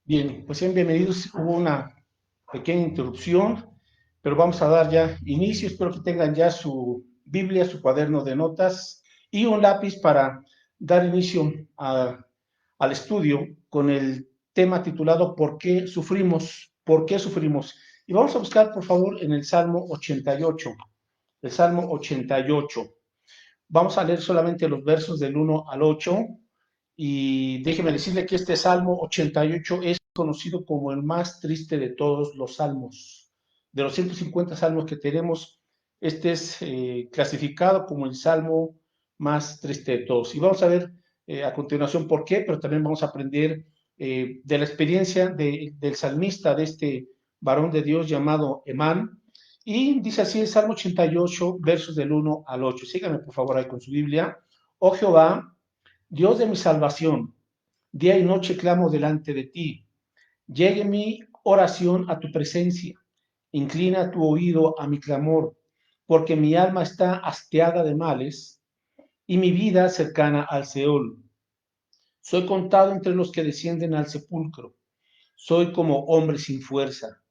Bien, pues sean bienvenidos. Hubo una pequeña interrupción, pero vamos a dar ya inicio. Espero que tengan ya su Biblia, su cuaderno de notas y un lápiz para dar inicio al estudio con el tema titulado ¿Por qué sufrimos? ¿Por qué sufrimos? Y vamos a buscar, por favor, en el Salmo 88. El Salmo 88. Vamos a leer solamente los versos del 1 al 8 y déjeme decirle que este Salmo 88 es conocido como el más triste de todos los salmos. De los 150 salmos que tenemos, este es clasificado como el salmo más triste de todos. Y vamos a ver a continuación por qué, pero también vamos a aprender de la experiencia del salmista, de este varón de Dios llamado Emán, y dice así el Salmo 88, versos del 1 al 8. Síganme por favor ahí con su Biblia. Oh Jehová, Dios de mi salvación, día y noche clamo delante de ti. Llegue mi oración a tu presencia. Inclina tu oído a mi clamor, porque mi alma está hastiada de males y mi vida cercana al Seol. Soy contado entre los que descienden al sepulcro. Soy como hombre sin fuerza,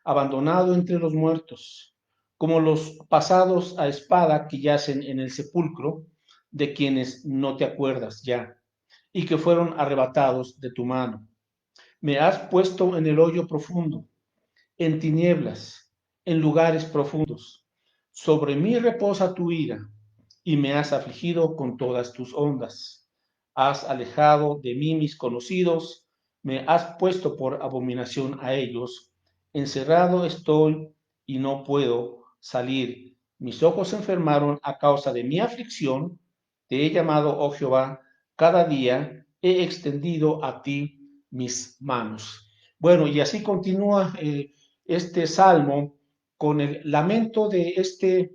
abandonado entre los muertos, como los pasados a espada que yacen en el sepulcro, de quienes no te acuerdas ya, y que fueron arrebatados de tu mano. Me has puesto en el hoyo profundo, en tinieblas, en lugares profundos. Sobre mí reposa tu ira, y me has afligido con todas tus ondas. Has alejado de mí mis conocidos, me has puesto por abominación a ellos. Encerrado estoy y no puedo salir. Mis ojos se enfermaron a causa de mi aflicción. Te he llamado, oh Jehová, cada día he extendido a ti mis manos. Bueno, y así continúa este salmo con el lamento de este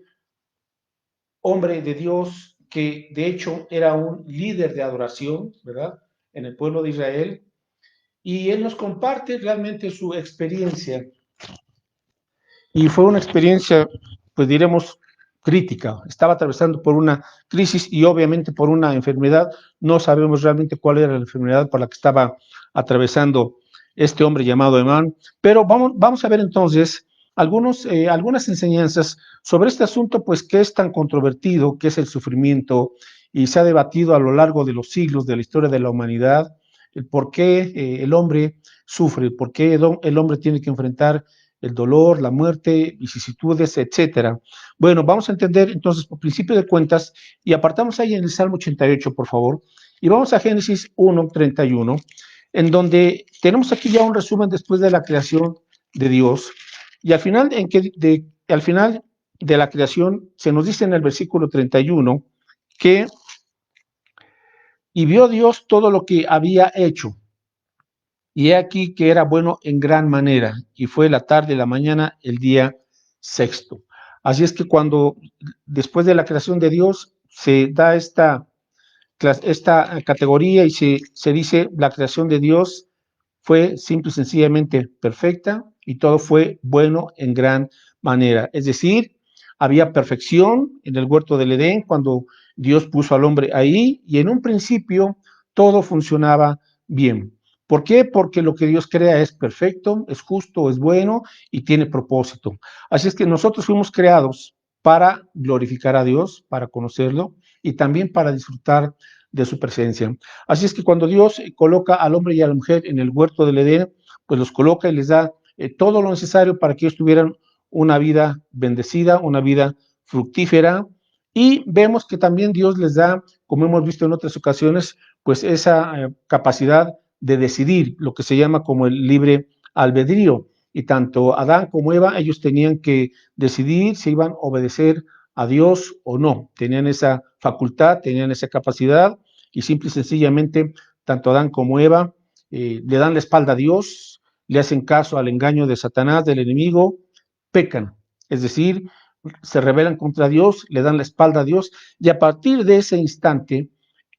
hombre de Dios que de hecho era un líder de adoración, ¿verdad? En el pueblo de Israel. Y él nos comparte realmente su experiencia. Y fue una experiencia, pues diremos, crítica. Estaba atravesando por una crisis y obviamente por una enfermedad. No sabemos realmente cuál era la enfermedad por la que estaba atravesando este hombre llamado Emán. Pero vamos a ver entonces algunas enseñanzas sobre este asunto, pues que es tan controvertido, que es el sufrimiento, y se ha debatido a lo largo de los siglos de la historia de la humanidad, el por qué el hombre sufre, por qué el hombre tiene que enfrentar el dolor, la muerte, vicisitudes, etcétera. Bueno, vamos a entender entonces por principio de cuentas y apartamos ahí en el Salmo 88, por favor, y vamos a Génesis 1:31, en donde tenemos aquí ya un resumen después de la creación de Dios. Y al final de la creación se nos dice en el versículo 31 que y vio Dios todo lo que había hecho, y he aquí que era bueno en gran manera, y fue la tarde y la mañana el día sexto. Así es que cuando después de la creación de Dios se da esta categoría y se dice la creación de Dios fue simple y sencillamente perfecta y todo fue bueno en gran manera. Es decir, había perfección en el huerto del Edén cuando Dios puso al hombre ahí y en un principio todo funcionaba bien. ¿Por qué? Porque lo que Dios crea es perfecto, es justo, es bueno y tiene propósito. Así es que nosotros fuimos creados para glorificar a Dios, para conocerlo y también para disfrutar de su presencia. Así es que cuando Dios coloca al hombre y a la mujer en el huerto del Edén, pues los coloca y les da todo lo necesario para que ellos tuvieran una vida bendecida, una vida fructífera. Y vemos que también Dios les da, como hemos visto en otras ocasiones, pues esa capacidad de decidir, lo que se llama como el libre albedrío. Y tanto Adán como Eva, ellos tenían que decidir si iban a obedecer a Dios o no. Tenían esa facultad, tenían esa capacidad y simple y sencillamente tanto Adán como Eva le dan la espalda a Dios, le hacen caso al engaño de Satanás, del enemigo, pecan. Es decir, se rebelan contra Dios, le dan la espalda a Dios y a partir de ese instante,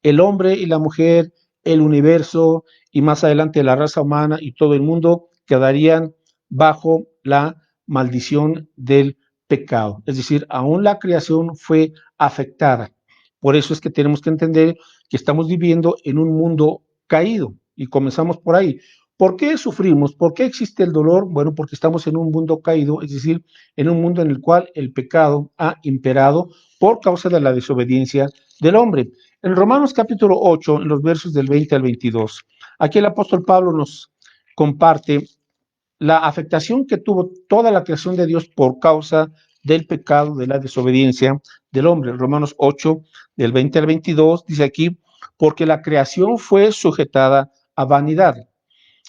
el hombre y la mujer, el universo y más adelante la raza humana y todo el mundo quedarían bajo la maldición del pecado. Es decir, aún la creación fue afectada. Por eso es que tenemos que entender que estamos viviendo en un mundo caído y comenzamos por ahí. ¿Por qué sufrimos? ¿Por qué existe el dolor? Bueno, porque estamos en un mundo caído, es decir, en un mundo en el cual el pecado ha imperado por causa de la desobediencia del hombre. En Romanos capítulo 8, en los versos del 20 al 22, aquí el apóstol Pablo nos comparte la afectación que tuvo toda la creación de Dios por causa del pecado, de la desobediencia del hombre. Romanos 8, del 20 al 22, dice aquí, porque la creación fue sujetada a vanidad,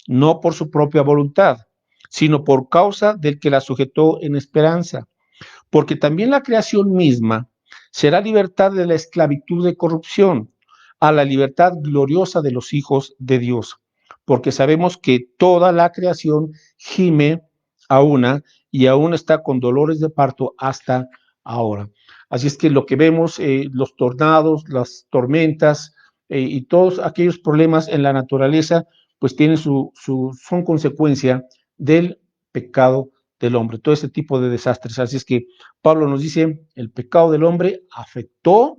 no por su propia voluntad, sino por causa del que la sujetó en esperanza, porque también la creación misma será libertad de la esclavitud de corrupción a la libertad gloriosa de los hijos de Dios, porque sabemos que toda la creación gime a una y aún está con dolores de parto hasta ahora. Así es que lo que vemos, los tornados, las tormentas y todos aquellos problemas en la naturaleza, pues tienen son consecuencia del pecado del hombre, todo este tipo de desastres. Así es que Pablo nos dice, el pecado del hombre afectó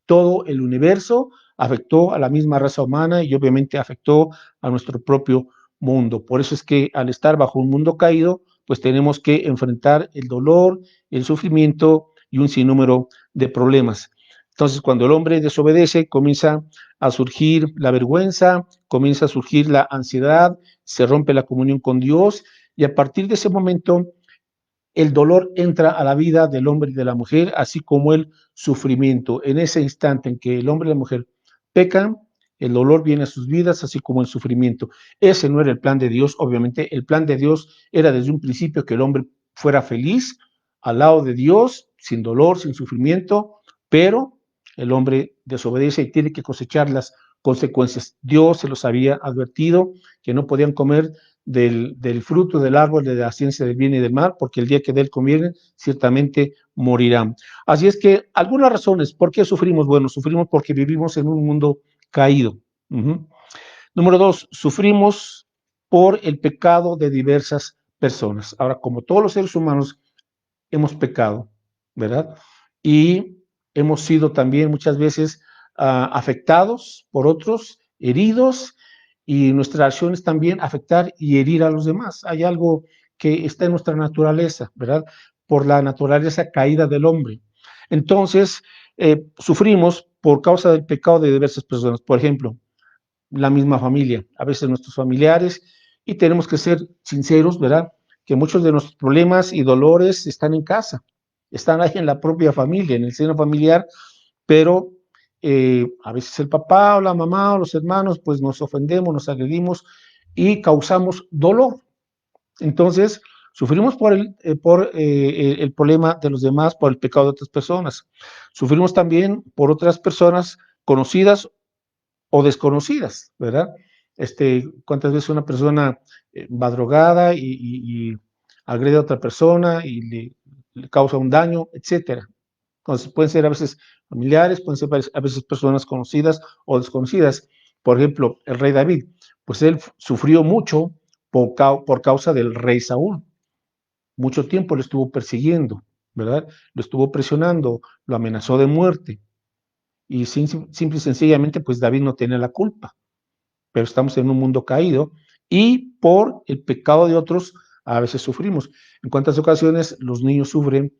todo el universo, afectó a la misma raza humana y obviamente afectó a nuestro propio mundo. Por eso es que al estar bajo un mundo caído, pues tenemos que enfrentar el dolor, el sufrimiento y un sinnúmero de problemas. Entonces, cuando el hombre desobedece, comienza a surgir la vergüenza, comienza a surgir la ansiedad, se rompe la comunión con Dios y a partir de ese momento el dolor entra a la vida del hombre y de la mujer, así como el sufrimiento. En ese instante en que el hombre y la mujer pecan, el dolor viene a sus vidas, así como el sufrimiento. Ese no era el plan de Dios, obviamente. El plan de Dios era desde un principio que el hombre fuera feliz al lado de Dios, sin dolor, sin sufrimiento, pero el hombre desobedece y tiene que cosechar las consecuencias. Dios se los había advertido que no podían comer del fruto del árbol de la ciencia del bien y del mal, porque el día que de él comieren, ciertamente morirán. Así es que algunas razones, ¿por qué sufrimos? Bueno, sufrimos porque vivimos en un mundo caído. Número dos, sufrimos por el pecado de diversas personas. Ahora, como todos los seres humanos hemos pecado, ¿verdad? Y hemos sido también muchas veces afectados por otros, heridos, y nuestras acciones también afectar y herir a los demás. Hay algo que está en nuestra naturaleza, ¿verdad? Por la naturaleza caída del hombre. Entonces, sufrimos por causa del pecado de diversas personas. Por ejemplo, la misma familia, a veces nuestros familiares, y tenemos que ser sinceros, ¿verdad? Que muchos de nuestros problemas y dolores están en casa, están ahí en la propia familia, en el seno familiar, pero a veces el papá o la mamá o los hermanos, pues nos ofendemos, nos agredimos y causamos dolor. Entonces, sufrimos por el problema de los demás, por el pecado de otras personas. Sufrimos también por otras personas conocidas o desconocidas, ¿verdad? Cuántas veces una persona va drogada y agrede a otra persona y le causa un daño, etcétera. Entonces pueden ser a veces familiares, pueden ser a veces personas conocidas o desconocidas. Por ejemplo, el rey David, pues él sufrió mucho por causa del rey Saúl. Mucho tiempo lo estuvo persiguiendo, ¿verdad? Lo estuvo presionando, lo amenazó de muerte. Y simple y sencillamente, pues David no tenía la culpa, pero estamos en un mundo caído y por el pecado de otros a veces sufrimos. En cuántas ocasiones los niños sufren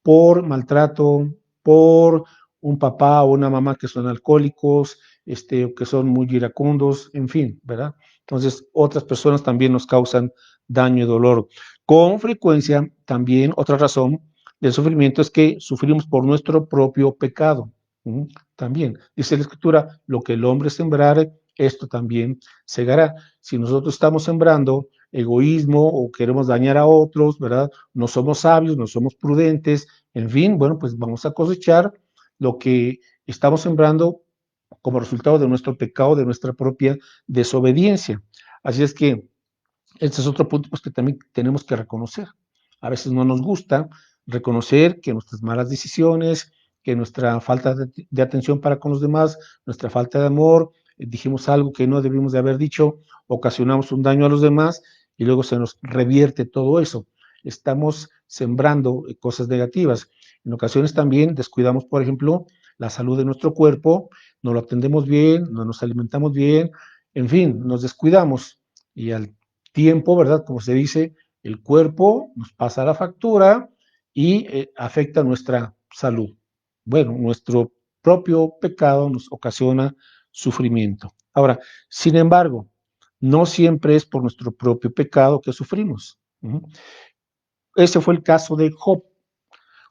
por maltrato, por un papá o una mamá que son alcohólicos, o que son muy iracundos, en fin, ¿verdad? Entonces, otras personas también nos causan daño y dolor. Con frecuencia, también otra razón del sufrimiento es que sufrimos por nuestro propio pecado. También dice la Escritura, lo que el hombre sembrare, esto también segará. Si nosotros estamos sembrando egoísmo o queremos dañar a otros, ¿verdad? No somos sabios, no somos prudentes, en fin, bueno, pues vamos a cosechar lo que estamos sembrando como resultado de nuestro pecado, de nuestra propia desobediencia. Así es que este es otro punto pues, que también tenemos que reconocer. A veces no nos gusta reconocer que nuestras malas decisiones, que nuestra falta de atención para con los demás, nuestra falta de amor, dijimos algo que no debimos de haber dicho, ocasionamos un daño a los demás y luego se nos revierte todo eso. Estamos sembrando cosas negativas. En ocasiones también descuidamos, por ejemplo, la salud de nuestro cuerpo, no lo atendemos bien, no nos alimentamos bien, en fin, nos descuidamos y al tiempo, ¿verdad? Como se dice, el cuerpo nos pasa la factura y afecta nuestra salud. Bueno, nuestro propio pecado nos ocasiona sufrimiento. Ahora, sin embargo, no siempre es por nuestro propio pecado que sufrimos. Ese fue el caso de Job.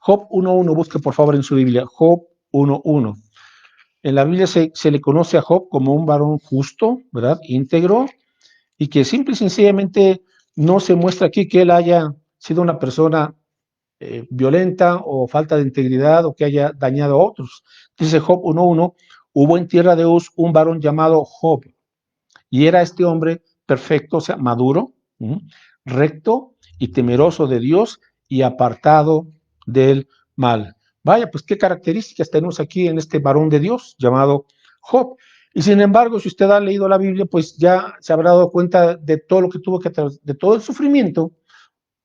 Job 1.1, busque por favor en su Biblia, Job 1.1. En la Biblia se le conoce a Job como un varón justo, ¿verdad? Íntegro, y que simple y sencillamente no se muestra aquí que él haya sido una persona violenta o falta de integridad o que haya dañado a otros. Dice Job 1.1, hubo en tierra de Uz un varón llamado Job, y era este hombre perfecto, o sea, maduro, recto y temeroso de Dios y apartado del mal. Vaya, pues qué características tenemos aquí en este varón de Dios llamado Job. Y sin embargo, si usted ha leído la Biblia, pues ya se habrá dado cuenta de todo lo que tuvo que de todo el sufrimiento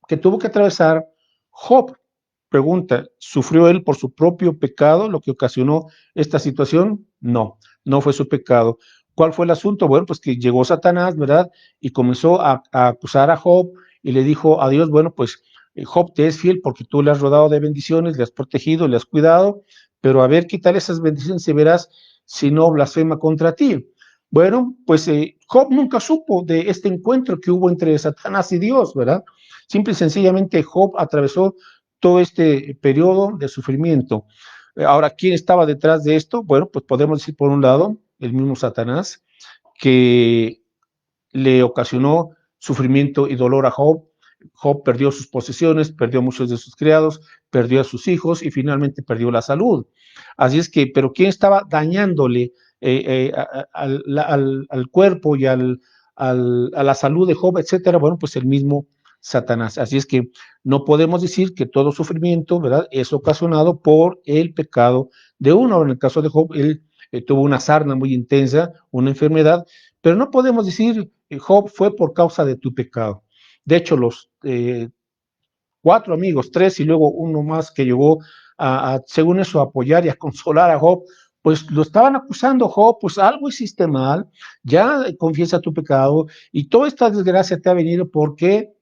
que tuvo que atravesar Job. Pregunta, ¿sufrió él por su propio pecado lo que ocasionó esta situación? No, no fue su pecado. ¿Cuál fue el asunto? Bueno, pues que llegó Satanás, ¿verdad? Y comenzó a acusar a Job y le dijo a Dios, bueno, pues Job te es fiel porque tú le has rodado de bendiciones, le has protegido, le has cuidado, pero a ver qué tal esas bendiciones y verás si no blasfema contra ti. Bueno, pues Job nunca supo de este encuentro que hubo entre Satanás y Dios, ¿verdad? Simple y sencillamente Job atravesó todo este periodo de sufrimiento. Ahora, ¿quién estaba detrás de esto? Bueno, pues podemos decir por un lado el mismo Satanás, que le ocasionó sufrimiento y dolor a Job. Job perdió sus posesiones, perdió muchos de sus criados, perdió a sus hijos y finalmente perdió la salud. Así es que, pero ¿quién estaba dañándole al cuerpo y a la salud de Job, etcétera? Bueno, pues el mismo Satanás. Así es que no podemos decir que todo sufrimiento, ¿verdad?, es ocasionado por el pecado de uno. En el caso de Job, él tuvo una sarna muy intensa, una enfermedad, pero no podemos decir, Job, fue por causa de tu pecado. De hecho, los 4 amigos, 3 y luego uno más que llegó según eso, a apoyar y a consolar a Job, pues lo estaban acusando. Job, pues algo hiciste mal, ya confiesa tu pecado y toda esta desgracia te ha venido porque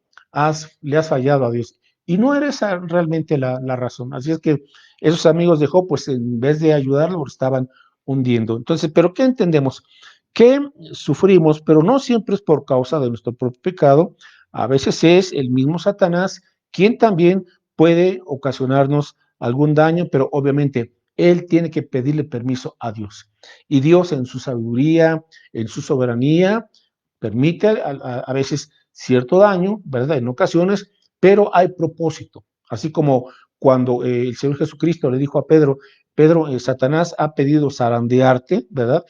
le has fallado a Dios. Y no era esa realmente la razón. Así es que esos amigos de Job, pues en vez de ayudarlo, lo estaban hundiendo. Entonces, ¿pero qué entendemos? Que sufrimos, pero no siempre es por causa de nuestro propio pecado. A veces es el mismo Satanás quien también puede ocasionarnos algún daño, pero obviamente él tiene que pedirle permiso a Dios. Y Dios en su sabiduría, en su soberanía, permite a veces cierto daño, ¿verdad? En ocasiones, pero hay propósito. Así como cuando el Señor Jesucristo le dijo a Pedro, Pedro, Satanás ha pedido zarandearte, ¿verdad?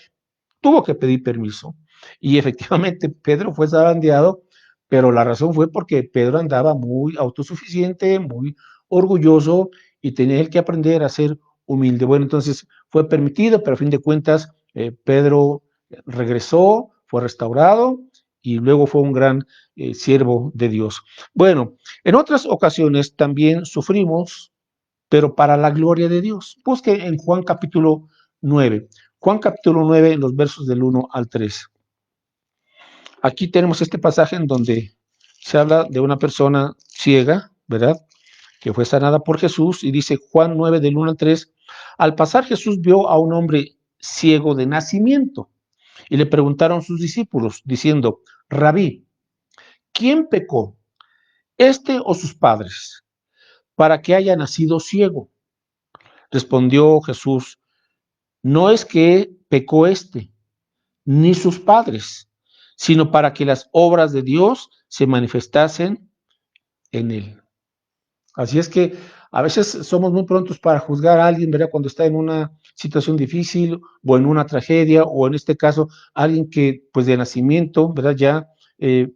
Tuvo que pedir permiso. Y efectivamente Pedro fue zarandeado, pero la razón fue porque Pedro andaba muy autosuficiente, muy orgulloso y tenía él que aprender a ser humilde. Bueno, entonces fue permitido, pero a fin de cuentas Pedro regresó, fue restaurado y luego fue un gran siervo de Dios. Bueno, en otras ocasiones también sufrimos, pero para la gloria de Dios. Busque en Juan capítulo 9. Juan capítulo 9, en los versos del 1 al 3. Aquí tenemos este pasaje en donde se habla de una persona ciega, ¿verdad?, que fue sanada por Jesús, y dice Juan 9, del 1 al 3, al pasar Jesús vio a un hombre ciego de nacimiento, y le preguntaron sus discípulos, diciendo, Rabí, ¿quién pecó, este o sus padres, para que haya nacido ciego? Respondió Jesús, no es que pecó este, ni sus padres, sino para que las obras de Dios se manifestasen en él. Así es que a veces somos muy prontos para juzgar a alguien, ¿verdad?, cuando está en una situación difícil o en una tragedia, o en este caso, alguien que pues de nacimiento, ¿verdad?, ya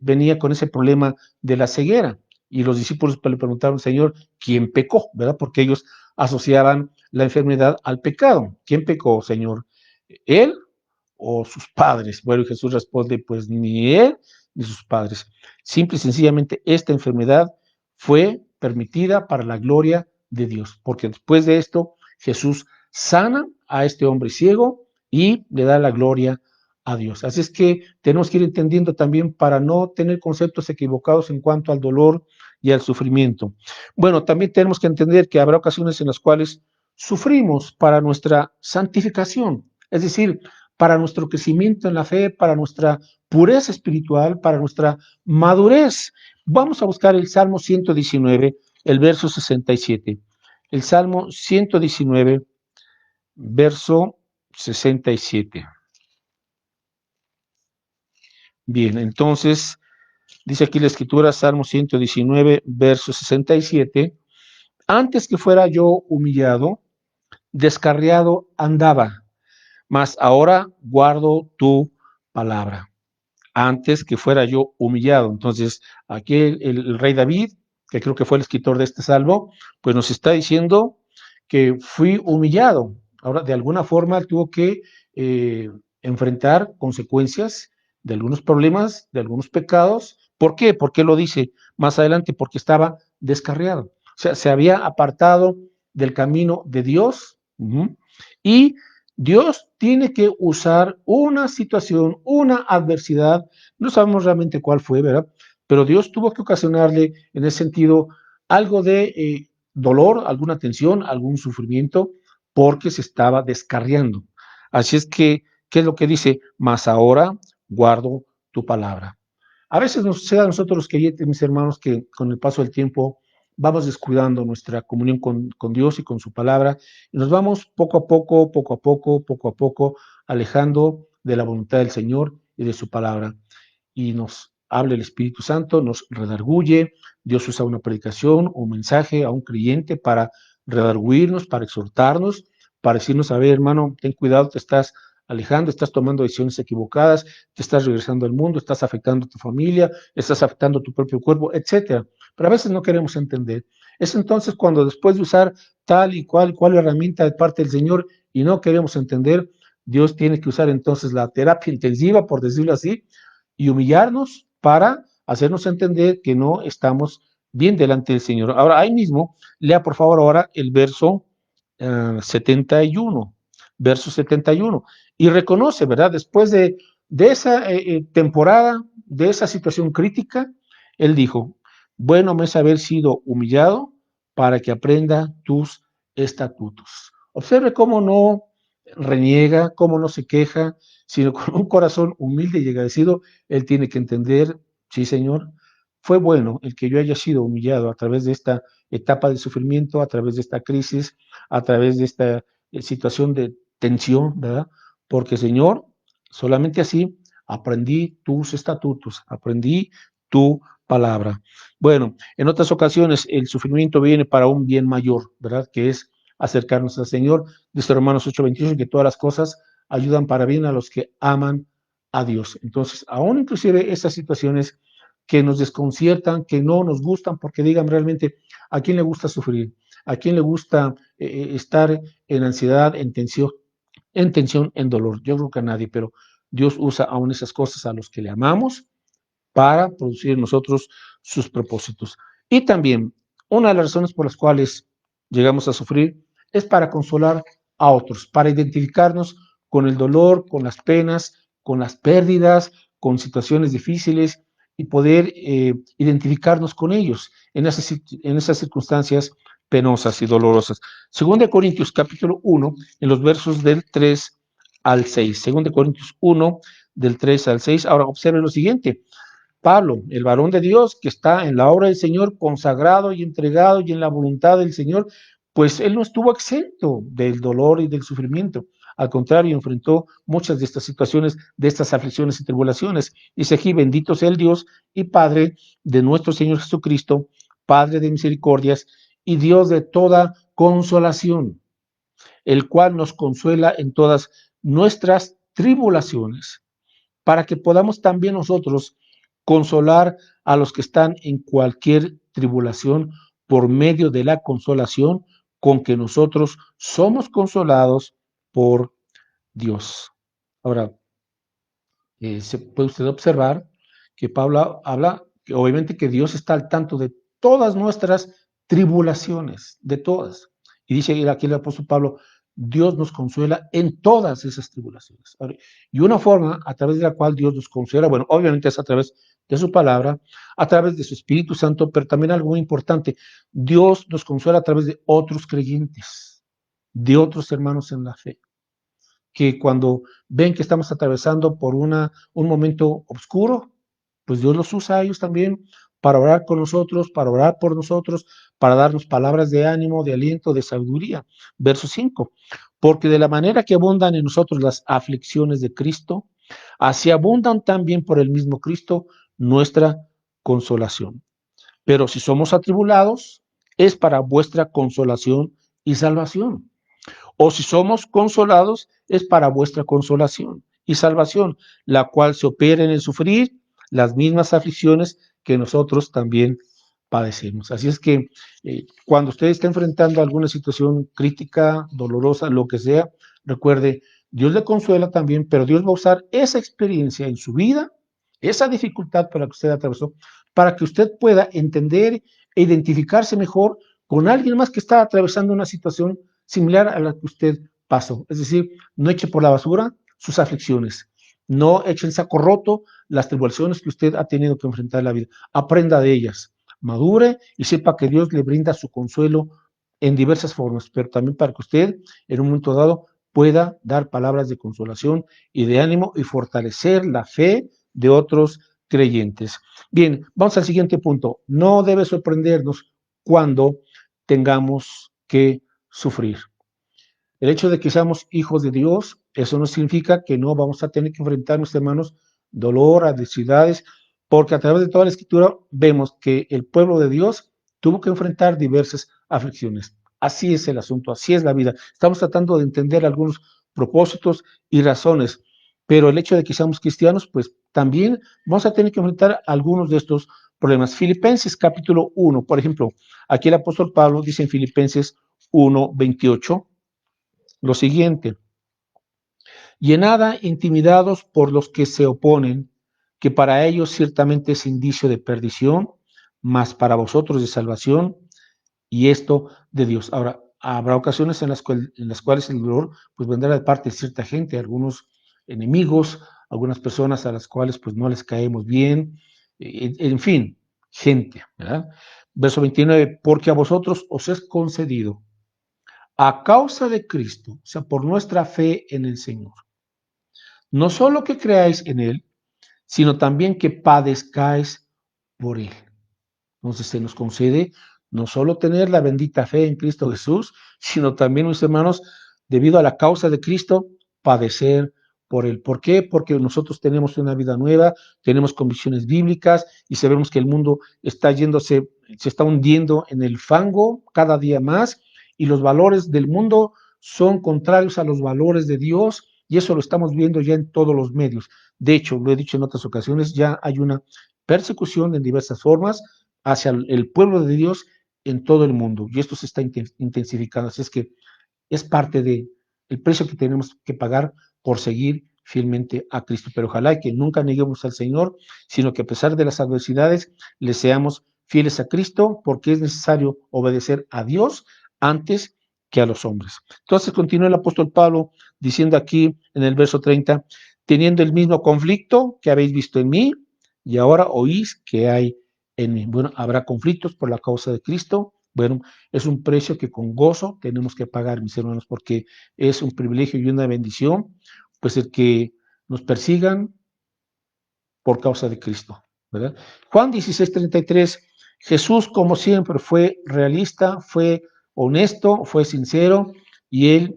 venía con ese problema de la ceguera. Y los discípulos le preguntaron, Señor, ¿quién pecó?, ¿verdad? Porque ellos asociaban la enfermedad al pecado. ¿Quién pecó, Señor? ¿Él o sus padres? Bueno, y Jesús responde, pues ni él ni sus padres. Simple y sencillamente esta enfermedad fue permitida para la gloria de Dios, porque después de esto Jesús sana a este hombre ciego y le da la gloria a Dios. Así es que tenemos que ir entendiendo también para no tener conceptos equivocados en cuanto al dolor y al sufrimiento. Bueno, también tenemos que entender que habrá ocasiones en las cuales sufrimos para nuestra santificación, es decir, para nuestro crecimiento en la fe, para nuestra pureza espiritual, para nuestra madurez. Vamos a buscar el Salmo 119, el verso 67. El Salmo 119, verso 67. Bien, entonces dice aquí la escritura, Salmo 119, verso 67, antes que fuera yo humillado, descarriado andaba, mas ahora guardo tu palabra. Antes que fuera yo humillado. Entonces, aquí el rey David, que creo que fue el escritor de este salmo, pues nos está diciendo que fui humillado. Ahora, de alguna forma, tuvo que enfrentar consecuencias de algunos problemas, de algunos pecados. ¿Por qué? ¿Por qué lo dice más adelante? Porque estaba descarriado. O sea, se había apartado del camino de Dios. Y Dios tiene que usar una situación, una adversidad, no sabemos realmente cuál fue, ¿verdad? Pero Dios tuvo que ocasionarle en ese sentido algo de dolor, alguna tensión, algún sufrimiento, porque se estaba descarriando. Así es que, ¿qué es lo que dice? Mas ahora guardo tu palabra. A veces nos sucede a nosotros los creyentes, mis hermanos, que con el paso del tiempo vamos descuidando nuestra comunión con Dios y con su palabra, y nos vamos poco a poco, alejando de la voluntad del Señor y de su palabra. Y nos habla el Espíritu Santo, nos redarguye, Dios usa una predicación, un mensaje a un creyente para redarguirnos, para exhortarnos, para decirnos, a ver, hermano, ten cuidado, te estás alejando, estás tomando decisiones equivocadas, te estás regresando al mundo, estás afectando a tu familia, estás afectando a tu propio cuerpo, etcétera. Pero a veces no queremos entender. Es entonces cuando después de usar tal y cual herramienta de parte del Señor y no queremos entender, Dios tiene que usar entonces la terapia intensiva, por decirlo así, y humillarnos para hacernos entender que no estamos bien delante del Señor. Ahora, ahí mismo, lea por favor ahora el verso 71, verso 71, y reconoce, ¿verdad? Después de esa temporada, de esa situación crítica, él dijo, bueno me es haber sido humillado para que aprenda tus estatutos. Observe cómo no reniega, cómo no se queja, sino con un corazón humilde y agradecido, él tiene que entender, sí, Señor, fue bueno el que yo haya sido humillado a través de esta etapa de sufrimiento, a través de esta crisis, a través de esta situación de tensión, ¿verdad? Porque, Señor, solamente así aprendí tus estatutos, aprendí tu palabra. Bueno, en otras ocasiones el sufrimiento viene para un bien mayor, ¿verdad? Que es acercarnos al Señor. Dice Romanos 8:28 que todas las cosas ayudan para bien a los que aman a Dios. Entonces, aún inclusive esas situaciones que nos desconciertan, que no nos gustan, porque digan realmente, ¿a quién le gusta sufrir? ¿A quién le gusta estar en ansiedad, tensión, en dolor? Yo creo que a nadie, pero Dios usa aún esas cosas a los que le amamos para producir en nosotros sus propósitos. Y también, una de las razones por las cuales llegamos a sufrir es para consolar a otros, para identificarnos con el dolor, con las penas, con las pérdidas, con situaciones difíciles y poder identificarnos con ellos en esas circunstancias penosas y dolorosas. Según de Corintios capítulo 1, en los versos del 3 al 6. Según de Corintios 1, del 3 al 6. Ahora observen lo siguiente. Pablo, el varón de Dios que está en la obra del Señor, consagrado y entregado y en la voluntad del Señor, pues él no estuvo exento del dolor y del sufrimiento. Al contrario, enfrentó muchas de estas situaciones, de estas aflicciones y tribulaciones. Dice aquí, bendito sea el Dios y Padre de nuestro Señor Jesucristo, Padre de misericordias y Dios de toda consolación, el cual nos consuela en todas nuestras tribulaciones, para que podamos también nosotros consolar a los que están en cualquier tribulación por medio de la consolación con que nosotros somos consolados por Dios. Ahora, se puede usted observar que Pablo habla que obviamente que Dios está al tanto de todas nuestras tribulaciones, de todas. Y dice aquí el apóstol Pablo, Dios nos consuela en todas esas tribulaciones. Y una forma a través de la cual Dios nos consuela, bueno, obviamente es a través de su palabra, a través de su Espíritu Santo, pero también algo muy importante, Dios nos consuela a través de otros creyentes, de otros hermanos en la fe, que cuando ven que estamos atravesando por un momento oscuro, pues Dios los usa a ellos también para orar con nosotros, para orar por nosotros, para darnos palabras de ánimo, de aliento, de sabiduría. Verso 5. Porque de la manera que abundan en nosotros las aflicciones de Cristo, así abundan también por el mismo Cristo nuestra consolación. Pero si somos atribulados, es para vuestra consolación y salvación. O si somos consolados, es para vuestra consolación y salvación, la cual se opera en el sufrir las mismas aflicciones que nosotros también padecemos. Así es que cuando usted está enfrentando alguna situación crítica, dolorosa, lo que sea, recuerde, Dios le consuela también, pero Dios va a usar esa experiencia en su vida, esa dificultad por la que usted atravesó, para que usted pueda entender e identificarse mejor con alguien más que está atravesando una situación similar a la que usted pasó. Es decir, no eche por la basura sus aflicciones, no eche en saco roto las tribulaciones que usted ha tenido que enfrentar en la vida. Aprenda de ellas, madure y sepa que Dios le brinda su consuelo en diversas formas, pero también para que usted en un momento dado pueda dar palabras de consolación y de ánimo y fortalecer la fe de otros creyentes. Bien, vamos al siguiente punto. No debe sorprendernos cuando tengamos que sufrir. El hecho de que seamos hijos de Dios, eso no significa que no vamos a tener que enfrentarnos, hermanos, dolor, adversidades, porque a través de toda la escritura vemos que el pueblo de Dios tuvo que enfrentar diversas aflicciones. Así es el asunto, así es la vida. Estamos tratando de entender algunos propósitos y razones, pero el hecho de que seamos cristianos, pues también vamos a tener que enfrentar algunos de estos problemas. Filipenses capítulo 1, por ejemplo, aquí el apóstol Pablo dice en Filipenses 1:28 lo siguiente: llenada intimidados por los que se oponen, que para ellos ciertamente es indicio de perdición, mas para vosotros de salvación, y esto de Dios. Ahora, habrá ocasiones en las cuales el dolor pues vendrá de parte de cierta gente, algunos enemigos, algunas personas a las cuales pues no les caemos bien, en fin, gente, ¿verdad? Verso 29, porque a vosotros os es concedido a causa de Cristo, o sea, por nuestra fe en el Señor. No solo que creáis en Él, sino también que padezcáis por Él. Entonces se nos concede no solo tener la bendita fe en Cristo Jesús, sino también, mis hermanos, debido a la causa de Cristo, padecer por Él. ¿Por qué? Porque nosotros tenemos una vida nueva, tenemos convicciones bíblicas y sabemos que el mundo está yéndose, se está hundiendo en el fango cada día más y los valores del mundo son contrarios a los valores de Dios y eso lo estamos viendo ya en todos los medios. De hecho, lo he dicho en otras ocasiones, ya hay una persecución en diversas formas hacia el pueblo de Dios en todo el mundo y esto se está intensificando. Así es que es parte del precio que tenemos que pagar por seguir fielmente a Cristo. Pero ojalá que nunca neguemos al Señor, sino que a pesar de las adversidades le seamos fieles a Cristo, porque es necesario obedecer a Dios antes que a los hombres. Entonces continúa el apóstol Pablo diciendo aquí en el verso 30, teniendo el mismo conflicto que habéis visto en mí y ahora oís que hay en mí. Bueno, habrá conflictos por la causa de Cristo. Bueno, es un precio que con gozo tenemos que pagar, mis hermanos, porque es un privilegio y una bendición, pues el que nos persigan por causa de Cristo, ¿verdad? Juan 16:33, Jesús como siempre fue realista, fue honesto, fue sincero y él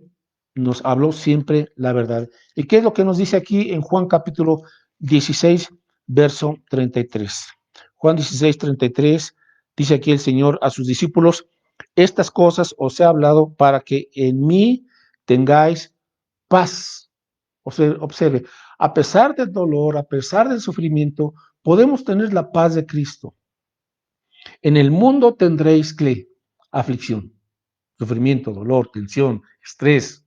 nos habló siempre la verdad. ¿Y qué es lo que nos dice aquí en Juan capítulo 16, verso 33? Juan 16:33 dice aquí el Señor a sus discípulos, estas cosas os he hablado para que en mí tengáis paz. Observe, a pesar del dolor, a pesar del sufrimiento, podemos tener la paz de Cristo. En el mundo tendréis ¿qué? Aflicción, sufrimiento, dolor, tensión, estrés,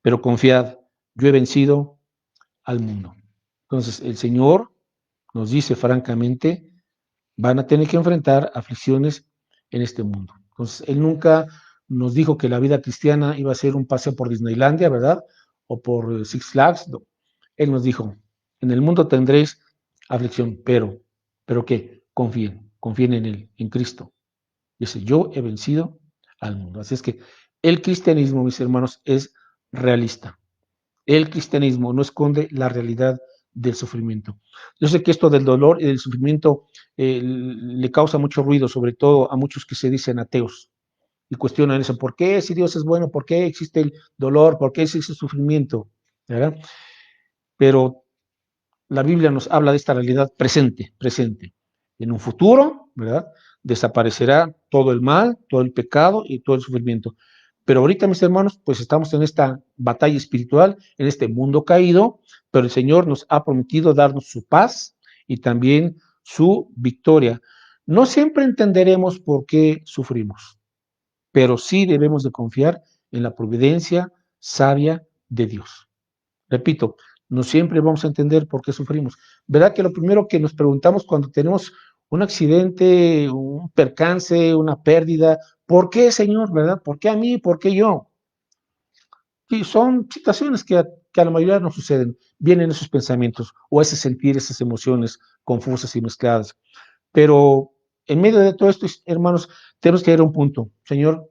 pero confiad, yo he vencido al mundo. Entonces, el Señor nos dice francamente, van a tener que enfrentar aflicciones en este mundo. Entonces, Él nunca nos dijo que la vida cristiana iba a ser un paseo por Disneylandia, ¿verdad? O por Six Flags. No. Él nos dijo, en el mundo tendréis aflicción, ¿pero qué? Confíen en Él, en Cristo. Dice, yo he vencido al mundo. Así es que el cristianismo, mis hermanos, es realista. El cristianismo no esconde la realidad del sufrimiento. Yo sé que esto del dolor y del sufrimiento le causa mucho ruido, sobre todo a muchos que se dicen ateos y cuestionan eso. ¿Por qué si Dios es bueno? ¿Por qué existe el dolor? ¿Por qué existe el sufrimiento? ¿Verdad? Pero la Biblia nos habla de esta realidad presente. En un futuro, ¿verdad? Desaparecerá todo el mal, todo el pecado y todo el sufrimiento. Pero ahorita, mis hermanos, pues estamos en esta batalla espiritual, en este mundo caído, pero el Señor nos ha prometido darnos su paz y también su victoria. No siempre entenderemos por qué sufrimos, pero sí debemos de confiar en la providencia sabia de Dios. Repito, no siempre vamos a entender por qué sufrimos. ¿Verdad que lo primero que nos preguntamos cuando tenemos un accidente, un percance, una pérdida, ¿por qué, Señor? ¿Verdad? ¿Por qué a mí? ¿Por qué yo? Y son situaciones que a la mayoría nos suceden. Vienen esos pensamientos o ese sentir, esas emociones confusas y mezcladas. Pero en medio de todo esto, hermanos, tenemos que ir a un punto. Señor,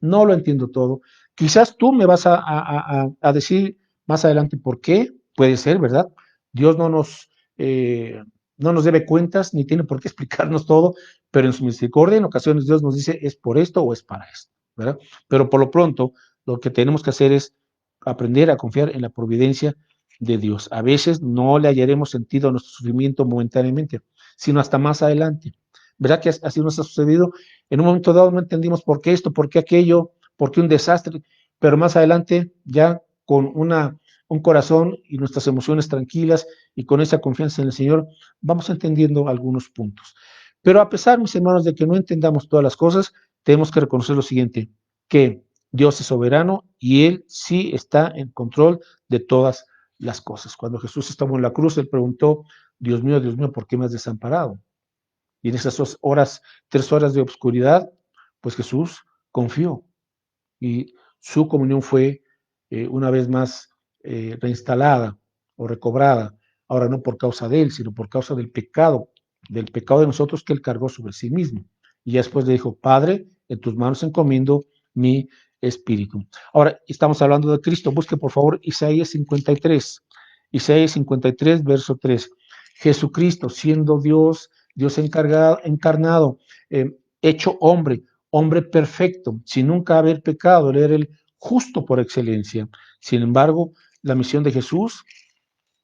no lo entiendo todo. Quizás tú me vas a decir más adelante por qué, puede ser, ¿verdad? Dios no nos debe cuentas ni tiene por qué explicarnos todo, pero en su misericordia en ocasiones Dios nos dice es por esto o es para esto, ¿verdad? Pero por lo pronto lo que tenemos que hacer es aprender a confiar en la providencia de Dios. A veces no le hallaremos sentido a nuestro sufrimiento momentáneamente, sino hasta más adelante. ¿Verdad que así nos ha sucedido? En un momento dado no entendimos por qué esto, por qué aquello, por qué un desastre, pero más adelante ya con un corazón y nuestras emociones tranquilas y con esa confianza en el Señor, vamos entendiendo algunos puntos. Pero a pesar, mis hermanos, de que no entendamos todas las cosas, tenemos que reconocer lo siguiente, que Dios es soberano y Él sí está en control de todas las cosas. Cuando Jesús estuvo en la cruz, Él preguntó, Dios mío, ¿por qué me has desamparado? Y en esas 2 horas, 3 horas de obscuridad, pues Jesús confió y su comunión fue una vez más reinstalada o recobrada. Ahora no por causa de él, sino por causa del pecado de nosotros que él cargó sobre sí mismo. Y ya después le dijo, Padre, en tus manos encomiendo mi espíritu. Ahora estamos hablando de Cristo. Busque por favor Isaías 53. Isaías 53, verso 3. Jesucristo, siendo Dios, Dios encarnado, hecho hombre, hombre perfecto, sin nunca haber pecado, él era el justo por excelencia. Sin embargo, la misión de Jesús,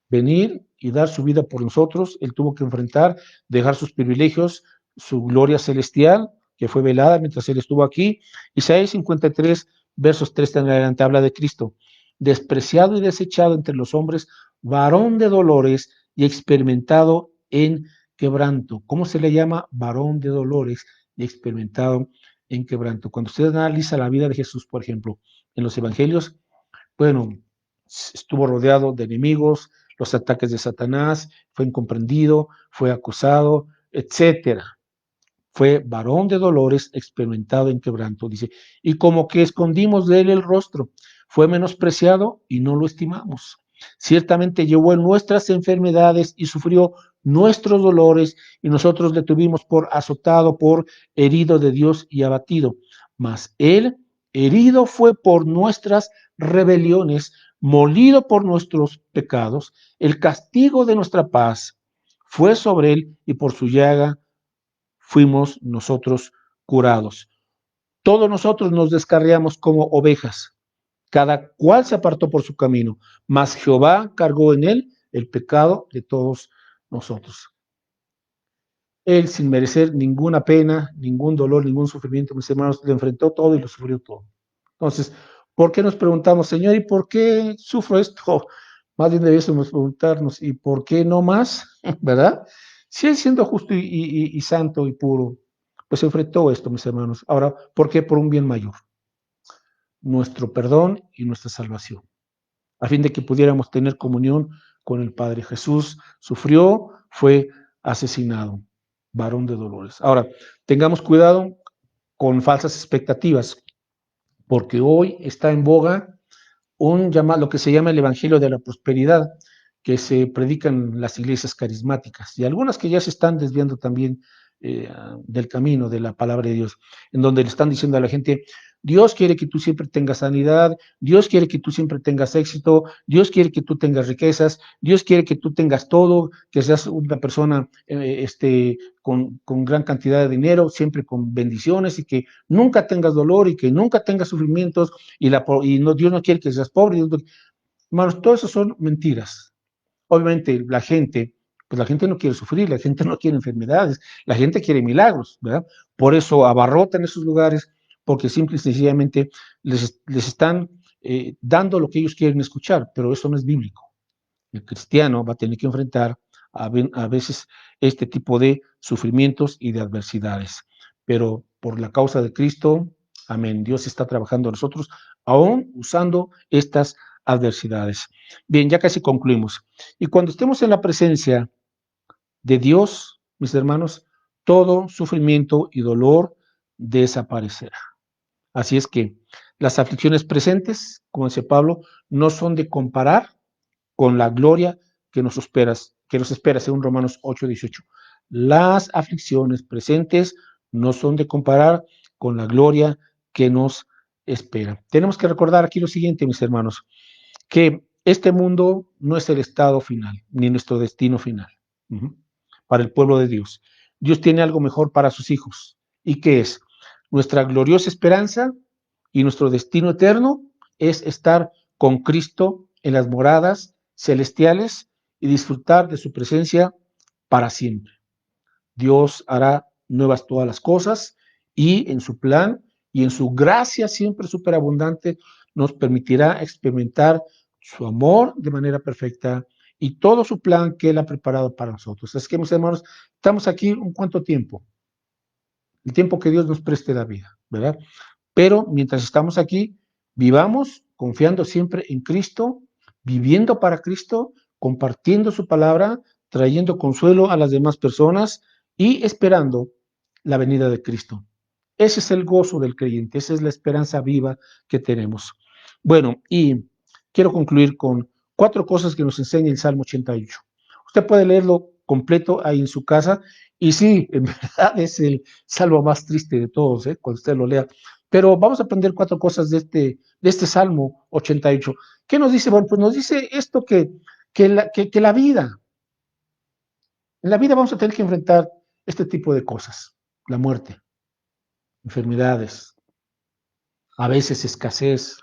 venir y dar su vida por nosotros, él tuvo que enfrentar, dejar sus privilegios, su gloria celestial, que fue velada mientras él estuvo aquí. Isaías 53, versos 3 en adelante, habla de Cristo, despreciado y desechado entre los hombres, varón de dolores y experimentado en quebranto. ¿Cómo se le llama? Varón de dolores y experimentado en quebranto. Cuando usted analiza la vida de Jesús, por ejemplo, en los evangelios, bueno, estuvo rodeado de enemigos, los ataques de Satanás, fue incomprendido, fue acusado, etcétera. Fue varón de dolores, experimentado en quebranto, dice, y como que escondimos de él el rostro, fue menospreciado y no lo estimamos. Ciertamente llevó en nuestras enfermedades y sufrió nuestros dolores, y nosotros le tuvimos por azotado, por herido de Dios y abatido. Mas él herido fue por nuestras rebeliones, molido por nuestros pecados. El castigo de nuestra paz fue sobre él, y por su llaga fuimos nosotros curados. Todos nosotros nos descarriamos como ovejas, cada cual se apartó por su camino, mas Jehová cargó en él el pecado de todos nosotros. Él, sin merecer ninguna pena, ningún dolor, ningún sufrimiento, mis hermanos, lo enfrentó todo y lo sufrió todo. Entonces, ¿por qué nos preguntamos, Señor, ¿y por qué sufro esto? Más bien debiésemos preguntarnos, ¿y por qué no más? ¿Verdad? Si Él siendo justo y santo y puro, pues enfrentó esto, mis hermanos. Ahora, ¿por qué? Por un bien mayor, nuestro perdón y nuestra salvación, a fin de que pudiéramos tener comunión con el Padre. Jesús sufrió, fue asesinado, varón de dolores. Ahora, tengamos cuidado con falsas expectativas. porque hoy está en boga lo que se llama el Evangelio de la Prosperidad, que se predica en las iglesias carismáticas y algunas que ya se están desviando también del camino de la palabra de Dios, en donde le están diciendo a la gente, Dios quiere que tú siempre tengas sanidad, Dios quiere que tú siempre tengas éxito, Dios quiere que tú tengas riquezas, Dios quiere que tú tengas todo, que seas una persona con gran cantidad de dinero, siempre con bendiciones y que nunca tengas dolor y que nunca tengas sufrimientos Dios no quiere que seas pobre. Hermanos, todo eso son mentiras. Obviamente pues la gente no quiere sufrir, la gente no quiere enfermedades, la gente quiere milagros, ¿verdad? Por eso abarrotan esos lugares, porque simple y sencillamente les están dando lo que ellos quieren escuchar, pero eso no es bíblico. El cristiano va a tener que enfrentar a veces este tipo de sufrimientos y de adversidades. Pero por la causa de Cristo, amén, Dios está trabajando en nosotros, aún usando estas adversidades. Bien, ya casi concluimos. Y cuando estemos en la presencia de Dios, mis hermanos, todo sufrimiento y dolor desaparecerá. Así es que las aflicciones presentes, como dice Pablo, no son de comparar con la gloria que nos espera según Romanos 8:18. Las aflicciones presentes no son de comparar con la gloria que nos espera. Tenemos que recordar aquí lo siguiente, mis hermanos, que este mundo no es el estado final, ni nuestro destino final, para el pueblo de Dios. Dios tiene algo mejor para sus hijos. ¿Y qué es? Nuestra gloriosa esperanza y nuestro destino eterno es estar con Cristo en las moradas celestiales y disfrutar de su presencia para siempre. Dios hará nuevas todas las cosas y en su plan y en su gracia siempre superabundante nos permitirá experimentar su amor de manera perfecta y todo su plan que Él ha preparado para nosotros. Es que, mis hermanos, estamos aquí un cuánto tiempo, el tiempo que Dios nos preste la vida, ¿verdad? Pero mientras estamos aquí, vivamos confiando siempre en Cristo, viviendo para Cristo, compartiendo su palabra, trayendo consuelo a las demás personas y esperando la venida de Cristo. Ese es el gozo del creyente, esa es la esperanza viva que tenemos. Bueno, y quiero concluir con 4 cosas que nos enseña el Salmo 88. Usted puede leerlo completo ahí en su casa y sí, en verdad es el salmo más triste de todos, cuando usted lo lea. Pero vamos a aprender 4 cosas de este Salmo 88. ¿Qué nos dice? Bueno, pues nos dice esto que en la vida vamos a tener que enfrentar este tipo de cosas, la muerte, enfermedades, a veces escasez,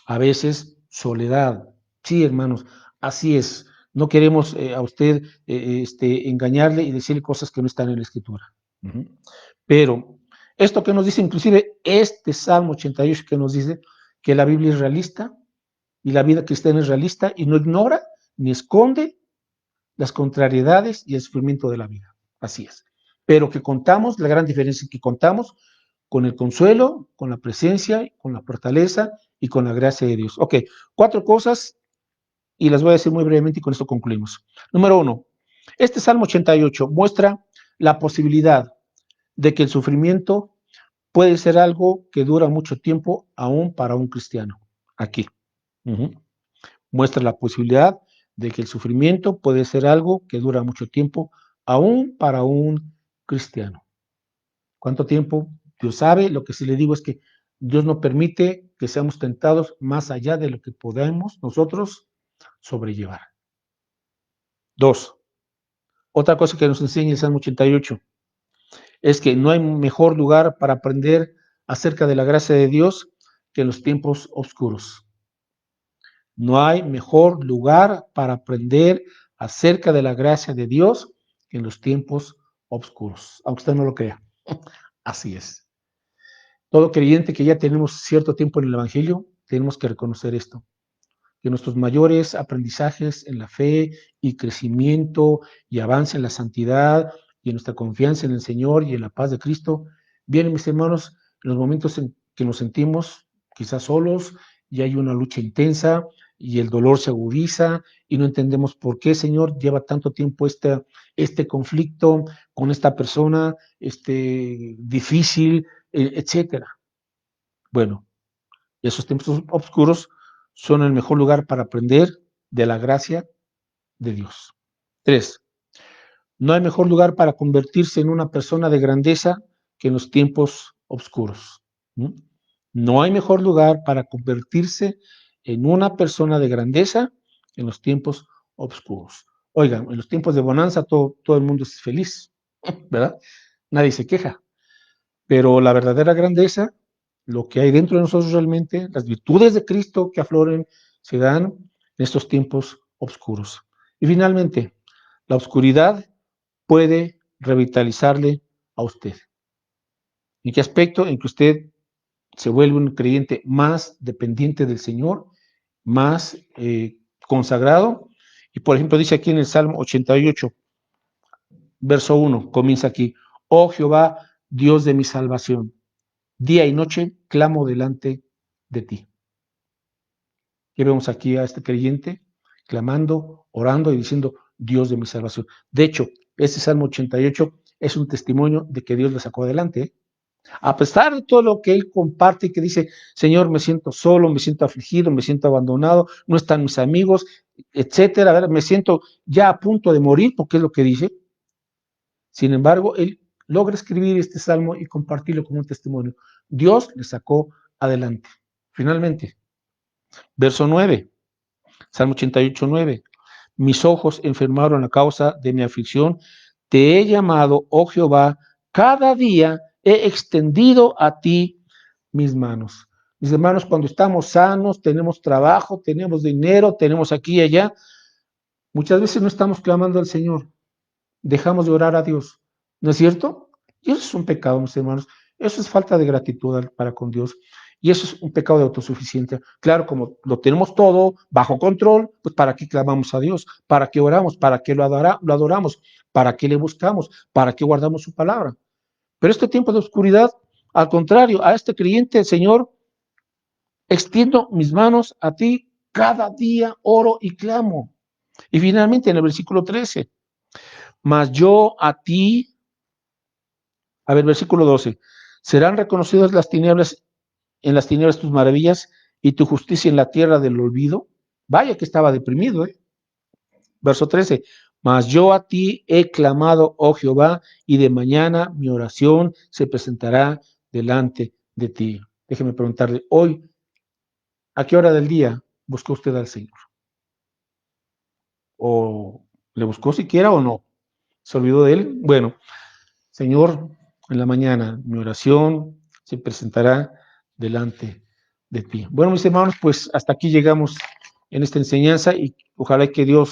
a veces soledad. Sí, hermanos, así es. No queremos a usted engañarle y decirle cosas que no están en la Escritura. Pero esto que nos dice, inclusive este Salmo 88 que nos dice que la Biblia es realista y la vida cristiana es realista y no ignora ni esconde las contrariedades y el sufrimiento de la vida. Así es. Pero que contamos, la gran diferencia es que contamos con el consuelo, con la presencia, con la fortaleza y con la gracia de Dios. Ok, 4 cosas y las voy a decir muy brevemente y con esto concluimos. Número 1, este Salmo 88 muestra la posibilidad de que el sufrimiento puede ser algo que dura mucho tiempo aún para un cristiano. Aquí. Muestra la posibilidad de que el sufrimiento puede ser algo que dura mucho tiempo aún para un cristiano. ¿Cuánto tiempo? Dios sabe. Lo que sí le digo es que Dios no permite que seamos tentados más allá de lo que podemos nosotros sobrellevar. 2. Otra cosa que nos enseña el Salmo 88 es que no hay mejor lugar para aprender acerca de la gracia de Dios que en los tiempos oscuros. No hay mejor lugar para aprender acerca de la gracia de Dios que en los tiempos oscuros, aunque usted no lo crea. Así es. Todo creyente que ya tenemos cierto tiempo en el Evangelio, tenemos que reconocer esto, que nuestros mayores aprendizajes en la fe y crecimiento y avance en la santidad y en nuestra confianza en el Señor y en la paz de Cristo, vienen, mis hermanos, en los momentos en que nos sentimos quizás solos y hay una lucha intensa y el dolor se agudiza y no entendemos por qué, Señor, lleva tanto tiempo este conflicto con esta persona, difícil, etcétera. Bueno, Esos tiempos oscuros son el mejor lugar para aprender de la gracia de Dios. 3. No hay mejor lugar para convertirse en una persona de grandeza que en los tiempos oscuros. ¿Mm? No hay mejor lugar para convertirse en una persona de grandeza en los tiempos oscuros. Oigan, en los tiempos de bonanza todo el mundo es feliz, ¿verdad? Nadie se queja. Pero la verdadera grandeza, lo que hay dentro de nosotros realmente, las virtudes de Cristo que afloren, se dan en estos tiempos oscuros. Y finalmente, la oscuridad puede revitalizarle a usted. ¿En qué aspecto? En que usted se vuelve un creyente más dependiente del Señor, más consagrado. Y por ejemplo, dice aquí en el Salmo 88, verso 1, comienza aquí: Oh Jehová, Dios de mi salvación, día y noche clamo delante de ti. Y vemos aquí a este creyente clamando, orando y diciendo: Dios de mi salvación. De hecho, este Salmo 88 es un testimonio de que Dios le sacó adelante, ¿eh? A pesar de todo lo que él comparte y que dice: Señor, me siento solo, me siento afligido, me siento abandonado, no están mis amigos, etcétera, a ver, me siento ya a punto de morir, porque es lo que dice. Sin embargo, él logra escribir este salmo y compartirlo como un testimonio. Dios le sacó adelante. Finalmente, verso 9, Salmo 88, 9. Mis ojos enfermaron a causa de mi aflicción. Te he llamado, oh Jehová, cada día he extendido a ti mis manos. Mis hermanos, cuando estamos sanos, tenemos trabajo, tenemos dinero, tenemos aquí y allá, muchas veces no estamos clamando al Señor, dejamos de orar a Dios, ¿no es cierto? Y eso es un pecado, mis hermanos. Eso es falta de gratitud para con Dios. Y eso es un pecado de autosuficiencia. Claro, como lo tenemos todo bajo control, pues ¿para qué clamamos a Dios? ¿Para qué oramos? ¿Para qué lo adoramos? ¿Para qué le buscamos? ¿Para qué guardamos su palabra? Pero este tiempo de oscuridad, al contrario, a este creyente, Señor, extiendo mis manos a ti, cada día oro y clamo. Y finalmente en el versículo 13, mas yo a ti, a ver, versículo 12, serán reconocidas las tinieblas, en las tinieblas tus maravillas y tu justicia en la tierra del olvido. Vaya que estaba deprimido, ¿eh? Verso 13, mas yo a ti he clamado, oh Jehová, y de mañana mi oración se presentará delante de ti. Déjeme preguntarle, hoy, ¿a qué hora del día buscó usted al Señor? ¿O le buscó siquiera o no? ¿Se olvidó de él? Bueno, Señor, en la mañana mi oración se presentará delante de ti. Bueno, mis hermanos, pues hasta aquí llegamos en esta enseñanza y ojalá que Dios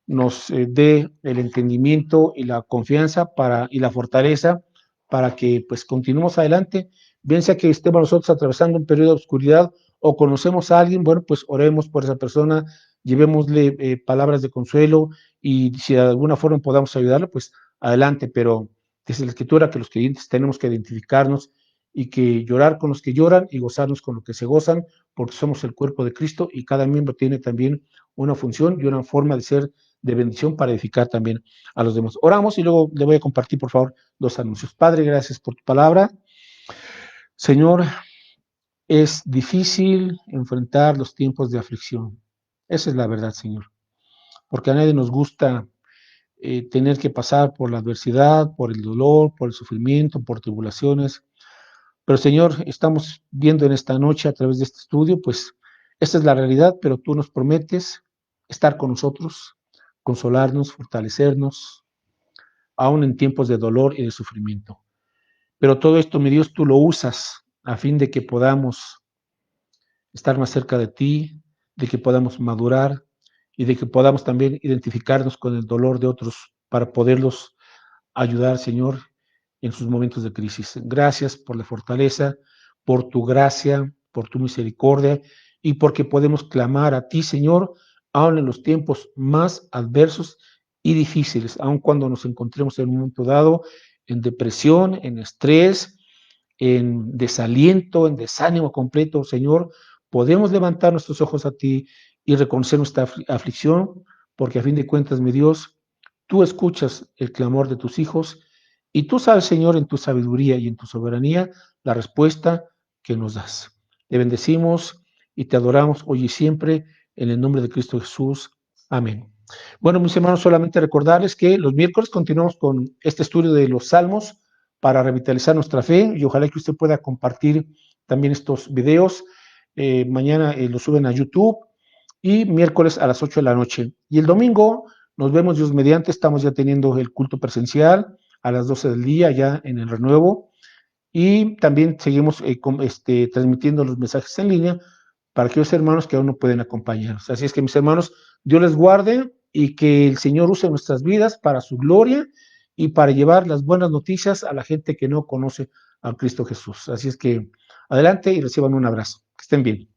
nos dé el entendimiento y la confianza y la fortaleza para que pues continuemos adelante, bien sea que estemos nosotros atravesando un periodo de oscuridad o conocemos a alguien, bueno, pues oremos por esa persona, llevémosle palabras de consuelo y si de alguna forma podamos ayudarle, pues adelante, pero dice la Escritura que los creyentes tenemos que identificarnos y que llorar con los que lloran y gozarnos con los que se gozan, porque somos el cuerpo de Cristo y cada miembro tiene también una función y una forma de ser de bendición para edificar también a los demás. Oramos y luego le voy a compartir, por favor, dos anuncios. Padre, gracias por tu palabra. Señor, es difícil enfrentar los tiempos de aflicción. Esa es la verdad, Señor, porque a nadie nos gusta tener que pasar por la adversidad, por el dolor, por el sufrimiento, por tribulaciones. Pero Señor, estamos viendo en esta noche a través de este estudio, pues esta es la realidad, pero tú nos prometes estar con nosotros, consolarnos, fortalecernos, aún en tiempos de dolor y de sufrimiento. Pero todo esto, mi Dios, tú lo usas a fin de que podamos estar más cerca de ti, de que podamos madurar y de que podamos también identificarnos con el dolor de otros para poderlos ayudar, Señor, en sus momentos de crisis. Gracias por la fortaleza, por tu gracia, por tu misericordia y porque podemos clamar a ti, Señor, aun en los tiempos más adversos y difíciles, aun cuando nos encontremos en un momento dado en depresión, en estrés, en desaliento, en desánimo completo, Señor, podemos levantar nuestros ojos a ti y reconocer nuestra aflicción, porque a fin de cuentas, mi Dios, tú escuchas el clamor de tus hijos y tú sabes, Señor, en tu sabiduría y en tu soberanía, la respuesta que nos das. Te bendecimos y te adoramos hoy y siempre en el nombre de Cristo Jesús. Amén. Bueno, mis hermanos, solamente recordarles que los miércoles continuamos con este estudio de los salmos para revitalizar nuestra fe y ojalá que usted pueda compartir también estos videos. Mañana los suben a YouTube y miércoles a las 8 de la noche. Y el domingo nos vemos Dios mediante, estamos ya teniendo el culto presencial a las 12 del día ya en el Renuevo y también seguimos transmitiendo los mensajes en línea para aquellos hermanos que aún no pueden acompañarnos. Así es que mis hermanos, Dios les guarde y que el Señor use nuestras vidas para su gloria y para llevar las buenas noticias a la gente que no conoce a Cristo Jesús. Así es que adelante y reciban un abrazo. Que estén bien.